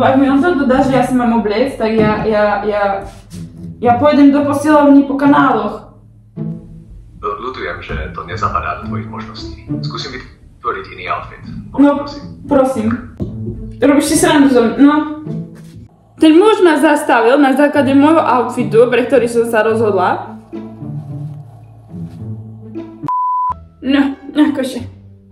Ak mi on to dá, že ja si mám obliecť, tak ja pôjdem do posilovní po kanáloch. Ľutujem, že to nezapadá do tvojich možností. Skúsim vytvoriť iný outfit. No, prosím. Robíš si srandu zo mňa, no. Ten muž ma zastavil na základe môjho outfitu, pre ktorý som sa rozhodla. No, akože.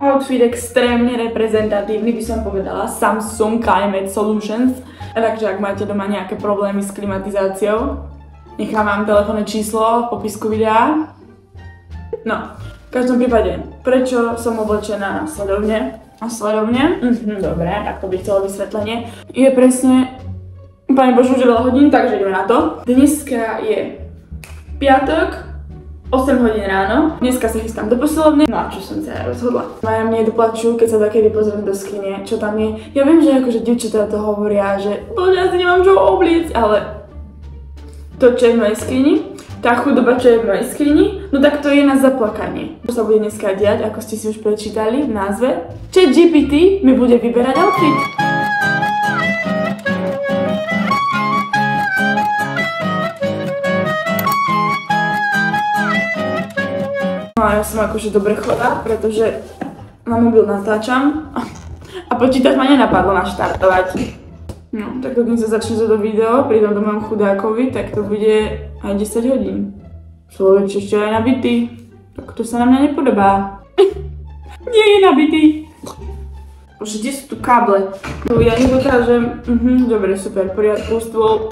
Outfit extrémne reprezentatívny, by som povedala. Samsung Climate Solutions. Takže ak máte doma nejaké problémy s klimatizáciou, nechávam telefónne číslo v popisku videa. No, v každom prípade, prečo som oblečená sledovne? Dobre, tak to by chcelo vysvetlenie. Je presne, Pane Bože, už je veľa hodín, takže ideme na to. Dneska je piatok, 8 hodín ráno. Dneska sa chystám do posilovne. No a čo som sa rozhodla? Maja mne doplačujú, keď sa takedy pozriem do skrine, čo tam je. Ja viem, že akože dievčatá to hovoria, že bože, ja si nemám čo obliecť, ale to, čo je v mojej skrini, tá chudoba, čo je v mojej skrini, no tak to je na zaplakanie. Čo sa bude dneska diať, ako ste si už prečítali v názve? ChatGPT mi bude vyberať outfit. No a ja som akože dobre chodá, pretože na mobil natáčam a počítač ma nenapadlo naštartovať. No, tak keď sa začne toto video, prídem do môjom chudákovi, tak to bude aj 10 hodín. Človek ešte aj nabitý, tak to sa na mňa nepodobá. Nie je nabitý. Bože, kde sú tu káble? Tu ja nedokážem. Dobre, super, poriadku, stôl.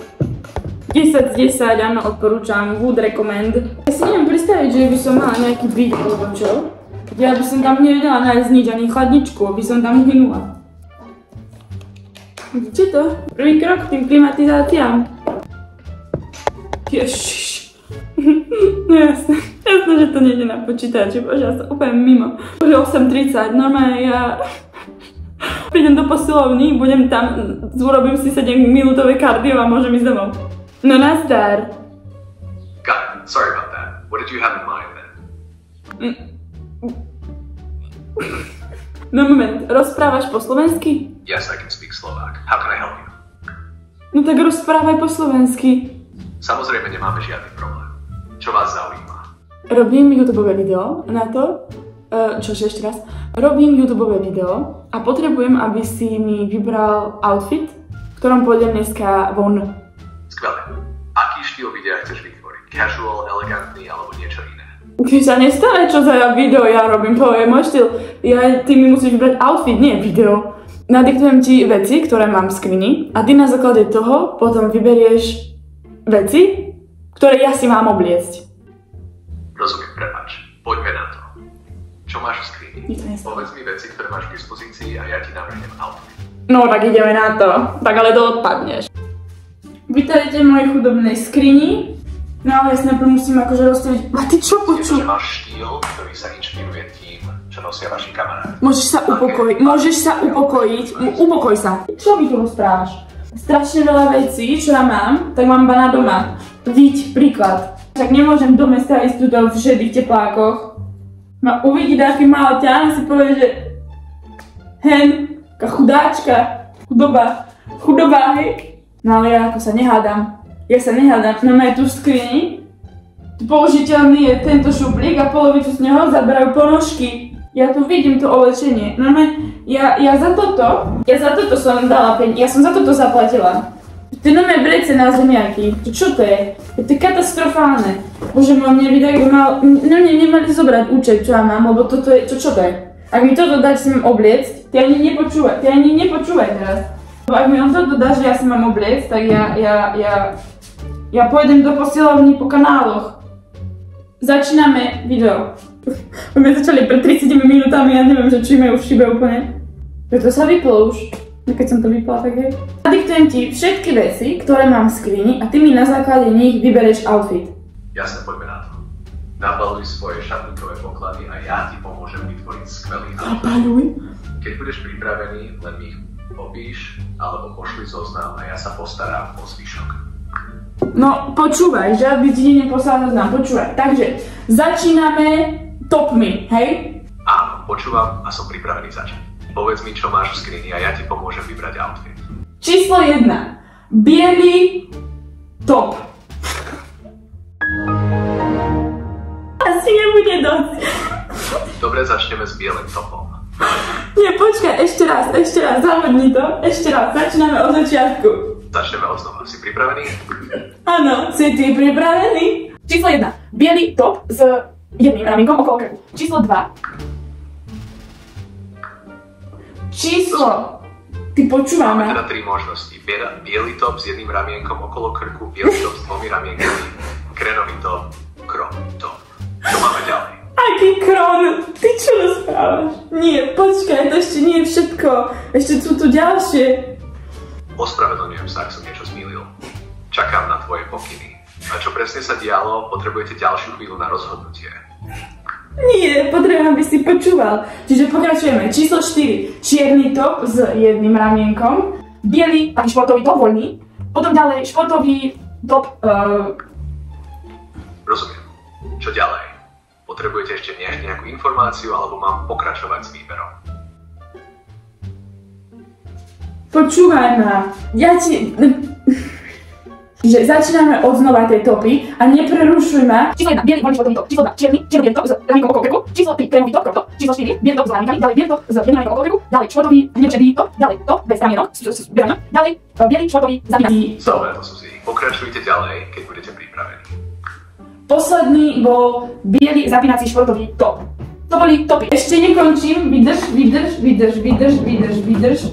10 z 10, áno, odporúčam, would recommend. Ja si neviem predstaviť, že by som mala nejaký byt alebo čo. Ja by som tam nevedela nájsť nič, ani chladničku, aby som tam uhynula. Vidíte to? Prvý krok k tým klimatizáciám. Ježiš. No jasné, že to nejde na počítači, bože, ja som úplne mimo. Bože, 8:30, normálne ja prídem do posilovní, budem tam, urobím si 7-minútové kardio a môžem ísť domov. No nazdar. Got it. Sorry about that. What did you have in mind then? No moment, rozprávaš po slovensky? Yes, I can speak Slovak. How can I help you? No tak rozprávaj po slovensky. Samozrejme nemáme žiadny problém. Čo vás zaujíma? Robím YouTubeové video na to. Čože ešte raz? Robím YouTubeové video a potrebujem, aby si mi vybral outfit, v ktorom pôjdem dneska von. Skvelé. Aký štýl videa chceš vytvoriť? Casual, elegantný alebo niečo iné? Keď sa nestane, čo za video ja robím, to je môj štýl. Ty mi musíš vybrať outfit, nie video. Nadiktujem ti veci, ktoré mám v skrini a ty na základe toho potom vyberieš veci, ktoré ja si mám obliecť. Rozumiem, prepáč. Poďme na to. Čo máš v skrini? Povedz mi veci, ktoré máš k dispozícii a ja ti navrhnem outfit. No tak ideme na to. Tak ale to odpadneš. Vítajte v mojej chudobnej skrini. No ale ja si najprv musím akože rozstaviť... A ty čo počuť? Že máš štýl, ktorý sa inšpiruje tým, čo nosia vaši kamaráti. Môžeš sa upokojiť. Upokoj sa. Čo mi tu rozprávaš? Strašne veľa vecí, čo ja mám, tak mám iba na doma. Vidť príklad. Však nemôžem v dome staviť túto v šedých teplákoch. Ma uvidí taký malý ťan a si povie, že... Hen, taká chudáčka. Chudobá, hej. No ale ja ako sa nehádam. No máme tu v skrini. Použiteľný je tento šuplík a polovicu z neho zaberajú ponožky. Ja tu vidím to oblečenie. No ja za toto som dala peniaze. Ja som za toto zaplatila. Ty nové brece na zemiaky. Čo to je? To je katastrofálne. Bože, mne by tak mal... No mne nemali zobrať účet, čo ja mám, lebo toto je... Čo to je? Ak mi toto dáš, si mám obliecť, ty ani nepočúvaj teraz. Ak mi on toto dá, že ja si mám obliecť, tak ja pôjdem do posilovní po kanáloch. Začíname video. My začali pred 30 minútami, ja neviem, že či majú v šibe úplne. Preto sa vyplo už. Keď som to vypla, tak hej. Nadiktujem ti všetky veci, ktoré mám v skrini a ty mi na základe nich vybereš outfit. Jasne, poďme na to. Nabaluj svoje šatníkové poklady a ja ti pomôžem vytvoriť skvelý outfit. Nabaluj? Keď budeš pripravený, len mi ich popíš alebo pošli zoznam a ja sa postarám o zvyšok. No počúvaj, že aby ti neposlal zoznam, počúvaj. Takže začíname topmi, hej? Áno, počúvam a som pripravený začať. Povedz mi, čo máš v skrini a ja ti pomôžem vybrať outfit. Číslo 1. Bielý top. Asi nebude dosť. Dobre, začneme s bielým topom. Nie, počkaj, ešte raz, zavodni to. Ešte raz, začíname od začiatku. Začneme od znova. Si pripravený? Áno, si ty pripravený? Číslo 1. Bielý top s jedným ramienkom okolo krku. Číslo 2. Číslo. Ty počúvame. Máme teda 3 možnosti. Bielý top s jedným ramienkom okolo krku, bielý top s 2 ramienkami, krenový top, crop top. Čo máme ďalej? Aký kron? Ty čo rozprávaš? Nie, počkaj, to ešte nie je všetko. Ešte sú tu ďalšie. Ospravedlňujem sa, ak som niečo zmýlil. Čakám na tvoje pokyny. A čo presne sa dialo, potrebujete ďalšiu chvíľu na rozhodnutie. Nie, potrebujem, aby si počúval. Čiže pokračujeme. Číslo 4. Čierny top s jedným ramienkom. Bielý, taký športový top, voľný. Potom ďalej športový top... Rozumiem. Čo ďalej? Potrebujete ešte nejakú informáciu, alebo mám pokračovať s výberom? Počúvaj ma. Ja ti... Že začíname od znova tej topy a neprerušuj ma. Číslo 1. Bielý voľný športový top. Číslo 2. Čierny top s ramienkom okolo krku. Číslo 3. Kremový top, crop top. Číslo 4. Bielý top s ramienkami. Ďalej bielý top s jedným ramienkom okolo krku. Ďalej športový hnedšedý top. Ďalej top bez ramienok. Ďalej bielý športový zapínací. Dobre, to sú si. Pokračujte ďalej, keď budete pripravení. Posledný bol bielý zapínací športový top. To boli topy. Ešte nekončím. Vydrž.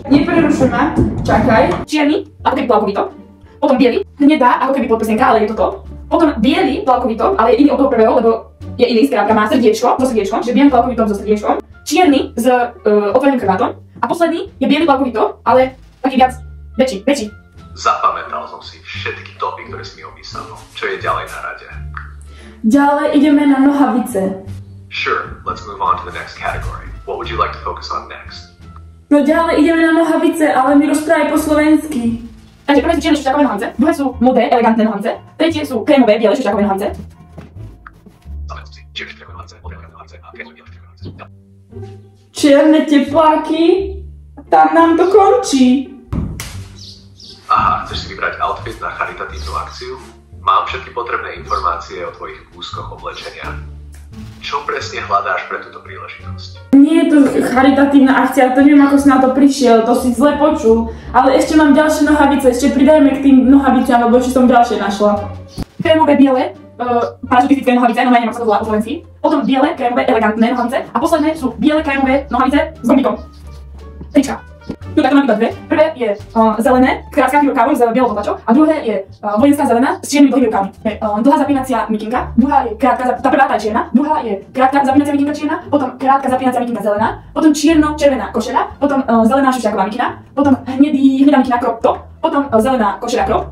Neprerušuj ma. Čakaj. Čierny, ako keby plavkový top. Potom biely, hnedá, ako keby podprsenka, ale je to top. Potom biely plavkový top, ale je iný od toho prvého, lebo je iný, skrátka má srdiečko, so srdiečkom, čiže biely plavkový top so srdiečkom. Čierny s otvoreným krvátom. A posledný je biely plavkový top, ale taký viac väčší. Zapamätal som si všetky topy, ktoré si mi opísal. Čo je ďalej na rade? Ďalej ideme na nohavice. Sure, let's move on to the next category. What would you like to focus on next? No ďalej ideme na nohavice, ale mi rozprávaj po slovensky. Takže prvé sú čierne šušťákové nohavice, druhé sú modré, elegantné nohavice, tretie sú krémové, biele šušťákové nohavice. Čierne tepláky? Tam nám to končí. Aha, chceš si vybrať outfit na charitatívnu akciu? Mám všetky potrebné informácie o tvojich kúskoch oblečenia. Čo presne hľadáš pre túto príležitosť? Nie je to charitatívna akcia, to neviem, ako si na to prišiel, to si zle počul. Ale ešte mám ďalšie nohavice, ešte pridajme k tým nohaviciam, lebo ešte som ďalšie našla. Krémové, biele, parašutistické nohavice, no neviem, ako sa to volá po slovensky. Potom biele, krémové, elegantné nohavice. A posledné sú biele, krémové nohavice s gombikom. Trička. Tu takto mám iba dve. Prvé je zelené, s krátkym rukávom s bielou potlačou a druhé je vojenská zelená s čiernymi dlhými rukávmi. Dlhá zapínacia mikinka, druhá je krátka, tá prvá tá je čierna, druhá je krátka zapínacia mikinka čierna, potom krátka zapínacia mikinka zelená, potom čierno-červená košeľa, potom zelená šušťáková mikina, potom hnedá mikina crop top, potom zelená košeľa crop,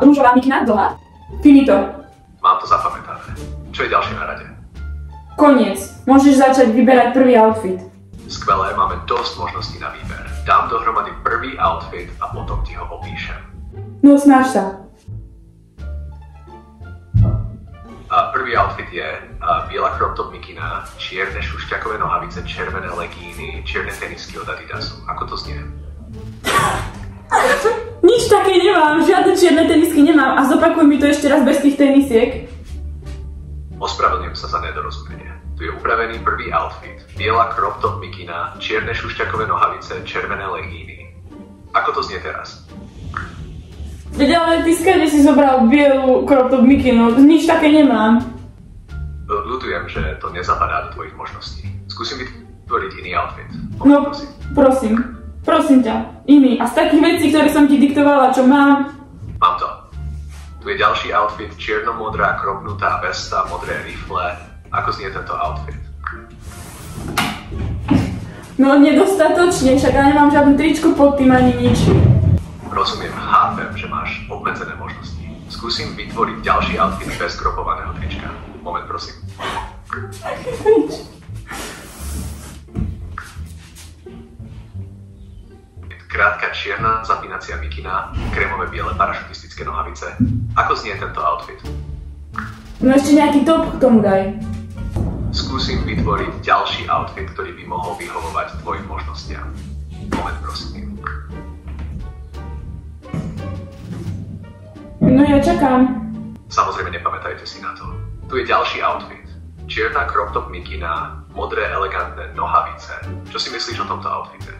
rúžová mikina dlhá. Finito. Mám to zapamätané. Čo je ďalšie na rade? Koniec. Môžeš začať vyberať prvý outfit. Skvelé, máme dosť možností na výber. Dám dohromady prvý outfit a potom ti ho opíšem. No, snaž sa. Prvý outfit je biela crop top mikina, čierne šušťakové nohavice, červené legíny, čierne tenisky od Adidasu. Ako to znie? Nič také nemám, žiadne čierne tenisky nemám a zopakuj mi to ešte raz bez tých tenisiek. Ospravedlňujem sa za nedorozumenie. Tu je upravený prvý outfit. Biela crop top mikina, čierne šušťakové nohavice, červené legíny. Ako to znie teraz? Veď ale ty skade si zobral bielu crop top mikinu, nič také nemám. Ľutujem, že to nezapadá do tvojich možností. Skúsim vytvoriť iný outfit. No, prosím ťa, iný. A z takých vecí, ktoré som ti diktovala, čo mám... Mám to. Tu je ďalší outfit, čierno-modrá kropnutá vesta, modré rifle. Ako znie tento outfit? No nedostatočne, však ja nemám žiadne tričko pod tým ani nič. Rozumiem, chápem, že máš obmedzené možnosti. Skúsim vytvoriť ďalší outfit bez kropovaného trička. Moment, prosím. Krátka čierna zapínacia mikina, krémové biele parašutistické nohavice. Ako znie tento outfit? No ešte nejaký top k tomu daj. Skúsim vytvoriť ďalší outfit, ktorý by mohol vyhovovať tvojim možnostiam. Moment, prosím. No ja čakám. Samozrejme nepamätajte si na to. Tu je ďalší outfit. Čierna crop top mikina, modré elegantné nohavice. Čo si myslíš o tomto outfite?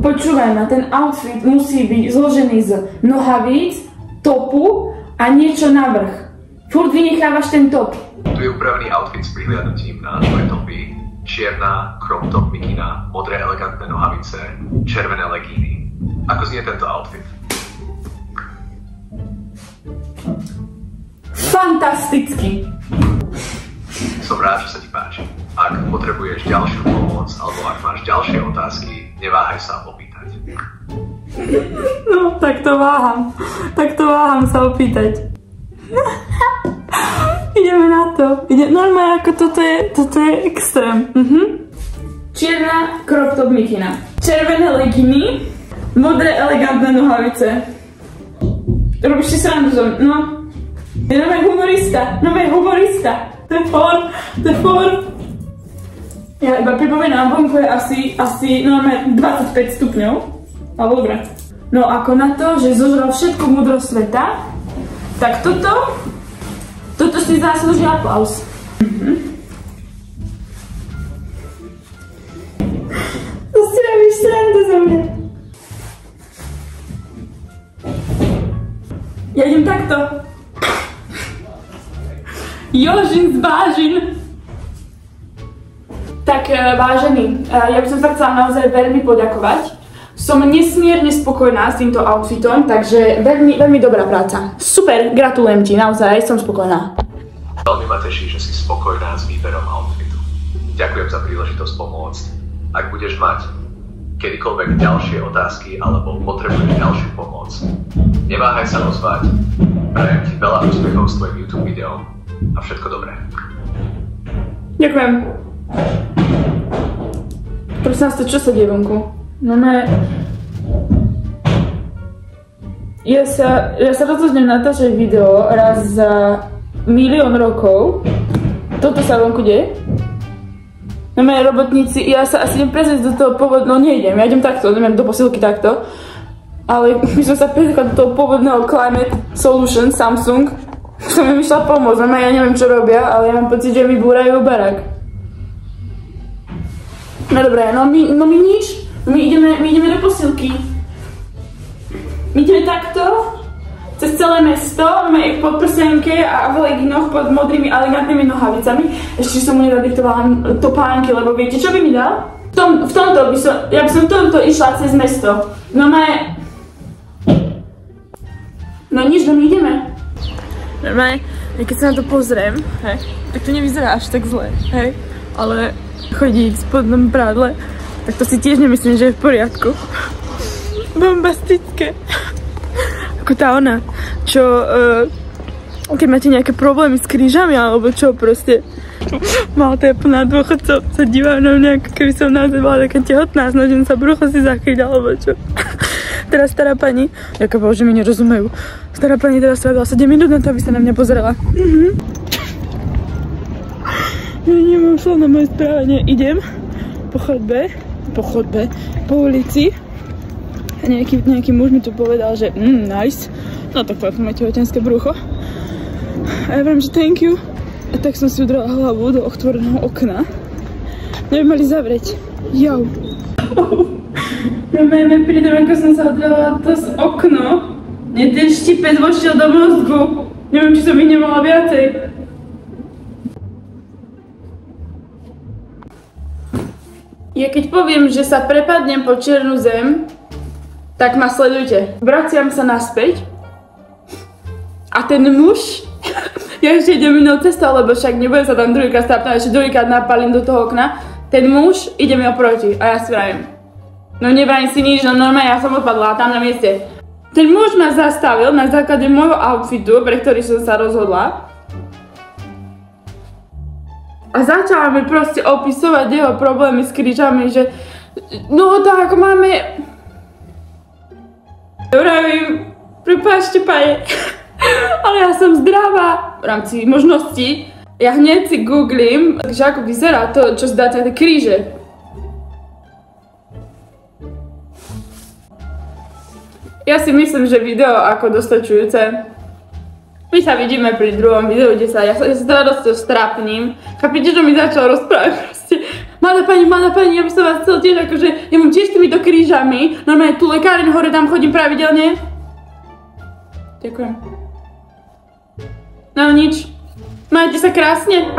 Počúvaj ma, ten outfit musí byť zložený z nohavíc, topu a niečo navrch. Furt vynechávaš ten top. Tu je upravený outfit s prihliadnutím na tvoje topy. Čierna crop top mikina, modré elegantné nohavice, červené legíny. Ako znie tento outfit? Fantasticky. Som rád, že sa ti páči. Ak potrebuješ ďalšiu pomoc alebo ak máš ďalšie otázky, neváhaj sa opýtať. No, tak to váham. Tak to váham sa opýtať. Ideme na to. Normálne ako toto je extrém. Čierna crop top mikina. Červené leginy. Modré elegantné nohavice. Robíš si srandu zo mňa? No. Je nové humorista. To je for. Ja iba pripomínam, vonku je asi normálne 25 stupňov. Ale dobre. No ako na to, že zožral všetko múdro sveta, tak toto si zaslúži aplaus. To si robíš srandu zo mňa. Ja idem takto. Jožin zvážin. Tak vážený, ja by som sa chcela naozaj veľmi poďakovať. Som nesmierne spokojná s týmto outfitom, takže veľmi dobrá práca. Super, gratulujem ti, naozaj som spokojná. Veľmi ma teší, že si spokojná s výberom outfitu. Ďakujem za príležitosť pomôcť. Ak budeš mať kedykoľvek ďalšie otázky alebo potrebuješ ďalšiu pomoc, neváhaj sa ozvať. Prajem ti veľa úspechov s tvojim YouTube videom a všetko dobré. Ďakujem. Prosím vás, čo sa deje vonku? No ne... Ja sa rozhodnem natáčať video raz za 1 000 000 rokov. Toto sa vonku deje. No moje robotníci, ja sa asi idem prezrieť do toho pôvodného, no nejdem, ja idem takto, idem do posilky takto. Ale my som sa prezrieť do toho pôvodného Climate Solution Samsung. Som im išla pomôcť, no ja neviem čo robia, ale ja mám pocit, že mi búrajú barák. No dobré, no my nič, my ideme do posilky. My ideme takto, cez celé mesto, máme ich pod prsenke a v leginoch pod modrými elegantnými nohavicami. Ešte som mu nedadiktovala topánky, lebo viete, čo by mi dal? Ja by som v tomto išla cez mesto. No nič, no my ideme. Normálne, keď sa na to pozriem, hej, tak to nevyzerá až tak zle, hej, ale chodí v spodnom prádle, tak to si tiež nemyslím, že je v poriadku. Bombastické. Ako tá ona, čo, keď máte nejaké problémy s krížami, alebo čo proste, mal to je plná dôchodcov, sa dívajú na mňa, ako keby som naozaj bola taká tehotná, snažím sa brucho si zachyť, alebo čo. Teraz stará pani, ďaká Bohu, že mi nerozumejú, stará pani teraz strávila 7 minút na to, aby sa na mňa pozerala. Ja nemám slov na moje správanie, idem po chodbe, po ulici. A nejaký muž mi tu povedal, že nice, no tak to máte tehotenské brucho. A ja viem, že thank you. A tak som si udrala hlavu do otvoreného okna. Neviem mali zavrieť. Jau. Normálne prídem, ako som sa udrala to z okno. Mne ten štipec vošiel do mozgu. Neviem, či som ich nemala viacej. Ja keď poviem, že sa prepadnem po čiernu zem, tak ma sledujte. Vraciam sa naspäť. A ten muž, ja ešte idem inou cestou, lebo však nebudem sa tam druhýkrát stápnať, ešte druhýkrát napalím do toho okna. Ten muž ide mi oproti a ja si vravím. No nevrajím si nič, no normálne ja som odpadla tam na mieste. Ten muž ma zastavil na základe môjho outfitu, pre ktorý som sa rozhodla. A začala mi proste opisovať jeho problémy s krížami, že no tak máme... Vravím, prepáčte pane, ale ja som zdravá v rámci možností. Ja hneď si googlím, že ako vyzerá to, čo zdáte na tie kríže. Ja si myslím, že video ako dostačujúce. My sa vidíme pri druhom videu, kde ja sa teda dosť strápnim. Chápete, že mi začal rozprávať proste. Malá pani, ja by som vás chcel tiež akože, ja mám tiež týmito krížami. Normálne tu lekáreň hore, tam chodím pravidelne. Ďakujem. No nič. Majte sa krásne.